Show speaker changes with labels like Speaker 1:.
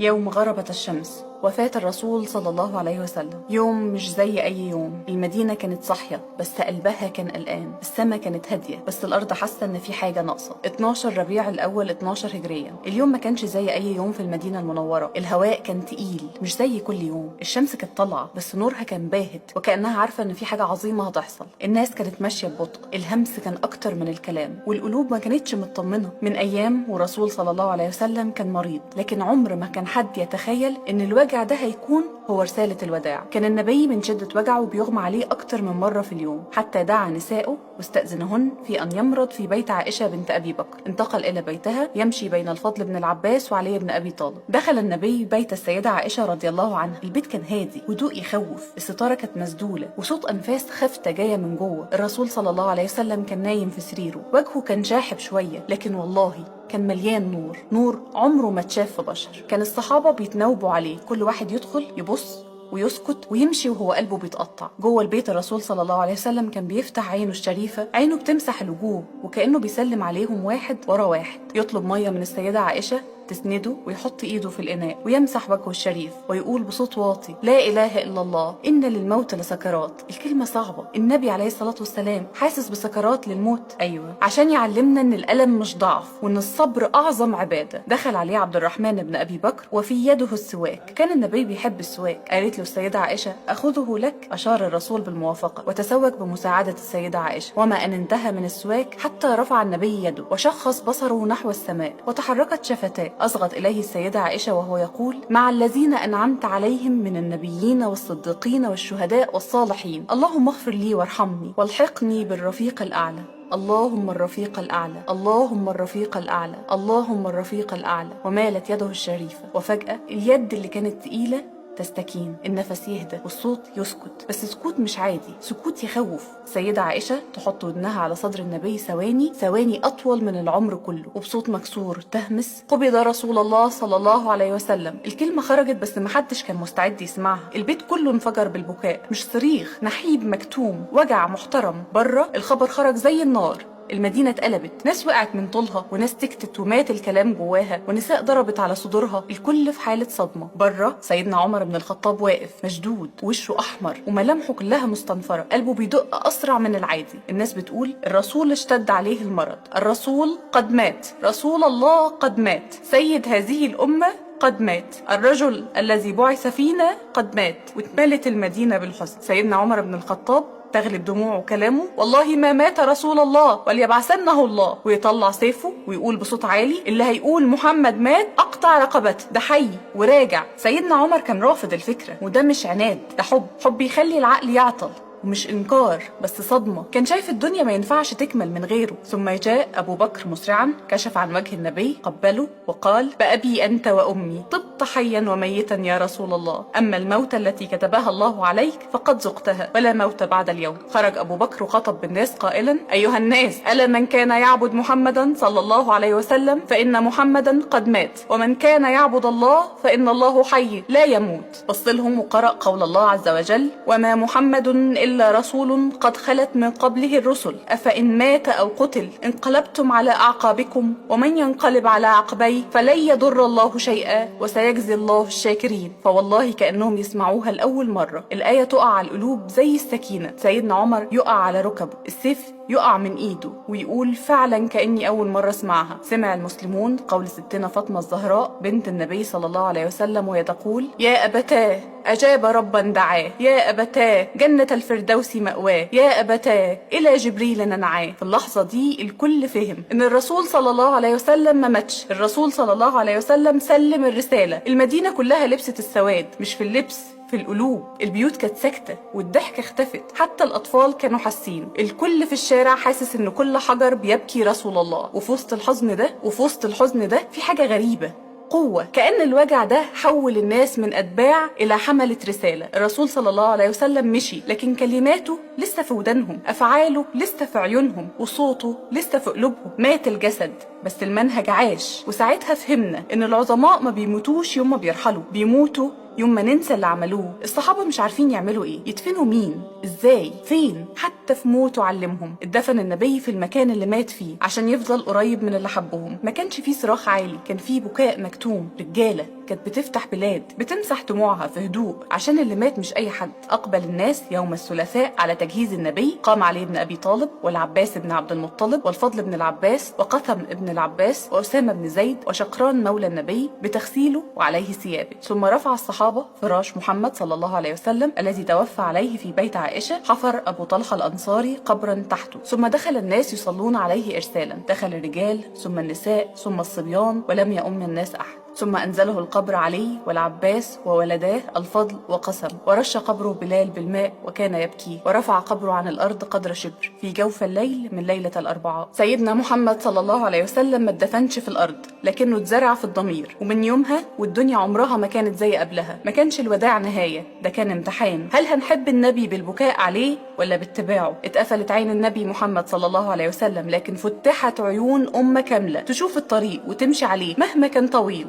Speaker 1: يوم غربت الشمس، وفاة الرسول صلى الله عليه وسلم. يوم مش زي أي يوم. المدينة كانت صاحية بس قلبها كان قلقان. السماء كانت هادية بس الأرض حاسة إن في حاجة ناقصة. 12 ربيع الأول 12 هجريا. اليوم ما كانش زي أي يوم في المدينة المنورة. الهواء كان تقيل مش زي كل يوم. الشمس كانت طالعة بس نورها كان باهت وكأنها عارفة إن في حاجة عظيمة هتحصل. الناس كانت ماشية ببطء. الهمس كان أكتر من الكلام، والقلوب ما كانتش مطمنة. من أيام ورسول صلى الله عليه وسلم كان مريض، لكن عمر ما كان حد يتخيل إن الوجع ده هيكون هو رسالة الوداع. كان النبي من شدة وجعه بيغمى عليه أكتر من مرة في اليوم، حتى دعا نسائه واستأذنهن في أن يمرض في بيت عائشة بنت أبي بكر. انتقل إلى بيتها يمشي بين الفضل بن العباس وعلي بن أبي طالب. دخل النبي بيت السيدة عائشة رضي الله عنها. البيت كان هادي، هدوء يخوف. الستارة كانت مسدولة وصوت أنفاس خافتة جاية من جوه. الرسول صلى الله عليه وسلم كان نايم في سريره، وجهه كان شاحب شوية لكن والله كان مليان نور عمره ما اتشاف في بشر. كان الصحابة بيتناوبوا عليه، كل واحد يدخل يبص ويسكت ويمشي وهو قلبه بيتقطع. جوه البيت الرسول صلى الله عليه وسلم كان بيفتح عينه الشريفة، عينه بتمسح الوجوه وكأنه بيسلم عليهم واحد ورا واحد. يطلب مية من السيدة عائشة تسنده ويحط ايده في الاناء ويمسح وجهه الشريف ويقول بصوت واطي: لا اله الا الله، ان للموت لسكرات. الكلمه صعبه. النبي عليه الصلاه والسلام حاسس بسكرات للموت، ايوه، عشان يعلمنا ان الالم مش ضعف وان الصبر اعظم عباده. دخل عليه عبد الرحمن بن ابي بكر وفي يده السواك. كان النبي بيحب السواك. قالت له السيده عائشه: اخذه لك. اشار الرسول بالموافقه وتسوك بمساعده السيده عائشه، وما ان انتهى من السواك حتى رفع النبي يده وشخص بصره نحو السماء وتحركت شفتاه. أصغت إليه السيدة عائشة وهو يقول: مع الذين أنعمت عليهم من النبيين والصديقين والشهداء والصالحين، اللهم اغفر لي وارحمني والحقني بالرفيق الأعلى. اللهم الرفيق الأعلى، اللهم الرفيق الأعلى، اللهم الرفيق الأعلى. ومالت يده الشريفة، وفجأة اليد اللي كانت تقيلة تستكين، النفس يهدى والصوت يسكت، بس سكوت مش عادي، سكوت يخوف. سيدة عائشة تحط ودنها على صدر النبي ثواني أطول من العمر كله، وبصوت مكسور تهمس: قبض رسول الله صلى الله عليه وسلم. الكلمة خرجت بس محدش كان مستعد يسمعها. البيت كله انفجر بالبكاء، مش صريخ، نحيب مكتوم، وجع محترم. بره الخبر خرج زي النار. المدينة اتقلبت، ناس وقعت من طولها وناس سكتت ومات الكلام جواها، ونساء ضربت على صدورها، الكل في حالة صدمة. بره سيدنا عمر بن الخطاب واقف مشدود، وشه أحمر وملامحه كلها مستنفرة، قلبه بيدق أسرع من العادي. الناس بتقول: الرسول اشتد عليه المرض، الرسول قد مات، رسول الله قد مات، سيد هذه الأمة قد مات، الرجل الذي بعث فينا قد مات. واتملت المدينة بالحزن. سيدنا عمر بن الخطاب تغلب دموعه كلامه: والله ما مات رسول الله وليبعثنه الله. ويطلع سيفه ويقول بصوت عالي: اللي هيقول محمد مات اقطع رقبته، ده حي وراجع. سيدنا عمر كان رافض الفكرة، وده مش عناد، ده حب يخلي العقل يعطل، ومش إنكار بس صدمة. كان شايف الدنيا ما ينفعش تكمل من غيره. ثم جاء أبو بكر مسرعا، كشف عن وجه النبي، قبله وقال: بأبي أنت وأمي، طبت حيا وميتا يا رسول الله، أما الموت التي كتبها الله عليك فقد ذقتها، ولا موت بعد اليوم. خرج أبو بكر وخطب بالناس قائلا: أيها الناس، ألا من كان يعبد محمدا صلى الله عليه وسلم فإن محمدا قد مات، ومن كان يعبد الله فإن الله حي لا يموت. بص لهم وقرأ قول الله عز وجل: وما محمد إلا رسول قد خلت من قبله الرسل أفإن مات أو قتل انقلبتم على أعقابكم ومن ينقلب على عقبيه فلن يضر الله شيئا وسيجزي الله الشاكرين. فوالله كأنهم يسمعوها لأول مرة. الآية تقع على القلوب زي السكينة. سيدنا عمر يقع على ركبه، السيف يقع من ايده، ويقول: فعلا كأني أول مرة اسمعها. سمع المسلمون قول ستنا فاطمة الزهراء بنت النبي صلى الله عليه وسلم وهي تقول: يا أبتاه أجاب ربا دعاه، يا أبتاه جنة الفردوس مأواه، يا أبتاه إلى جبريل ننعاه. في اللحظة دي الكل فهم إن الرسول صلى الله عليه وسلم ما ماتش، الرسول صلى الله عليه وسلم سلم الرسالة. المدينة كلها لبست السواد، مش في اللبس، في القلوب. البيوت كانت ساكتة والضحكة اختفت، حتى الأطفال كانوا حاسين. الكل في الشارع حاسس إن كل حجر بيبكي رسول الله. وفي وسط الحزن ده في حاجة غريبة، قوة. كأن الوجع ده حول الناس من أتباع إلى حملة رسالة. الرسول صلى الله عليه وسلم مشي، لكن كلماته لسه في ودانهم، أفعاله لسه في عيونهم، وصوته لسه في قلوبهم. مات الجسد بس المنهج عاش. وساعتها فهمنا إن العظماء ما بيموتوش يوم ما بيرحلوا، بيموتوا يوم ما ننسى اللي عملوه. الصحابة مش عارفين يعملوا ايه، يدفنوا مين، ازاي، فين. حتى في موته علمهم. اتدفن النبي في المكان اللي مات فيه عشان يفضل قريب من اللي حبهم. ما كانش فيه صراخ عالي، كان فيه بكاء مكتوم. رجالة كانت بتفتح بلاد، بتمسح دموعها في هدوء عشان اللي مات مش اي حد. اقبل الناس يوم الثلاثاء على تجهيز النبي. قام علي بن ابي طالب والعباس بن عبد المطلب والفضل بن العباس وقثم بن العباس واسامه بن زيد وشقران مولى النبي بتغسيله وعليه ثيابه. ثم رفع الصحابه فراش محمد صلى الله عليه وسلم الذي توفى عليه في بيت عائشه. حفر ابو طلحه الانصاري قبرا تحته. ثم دخل الناس يصلون عليه ارسالا. دخل الرجال ثم النساء ثم الصبيان ولم يؤم الناس احد. ثم أنزله القبر علي والعباس وولداه الفضل وقسم. ورش قبره بلال بالماء وكان يبكي. ورفع قبره عن الأرض قدر شبر في جوف الليل من ليلة الأربعاء. سيدنا محمد صلى الله عليه وسلم ما اتدفنش في الأرض، لكنه اتزرع في الضمير. ومن يومها والدنيا عمرها ما كانت زي قبلها. ما كانش الوداع نهاية، ده كان امتحان. هل هنحب النبي بالبكاء عليه ولا باتباعه؟ اتقفلت عين النبي محمد صلى الله عليه وسلم، لكن فتحت عيون أمة كاملة تشوف الطريق وتمشي عليه مهما كان طويل.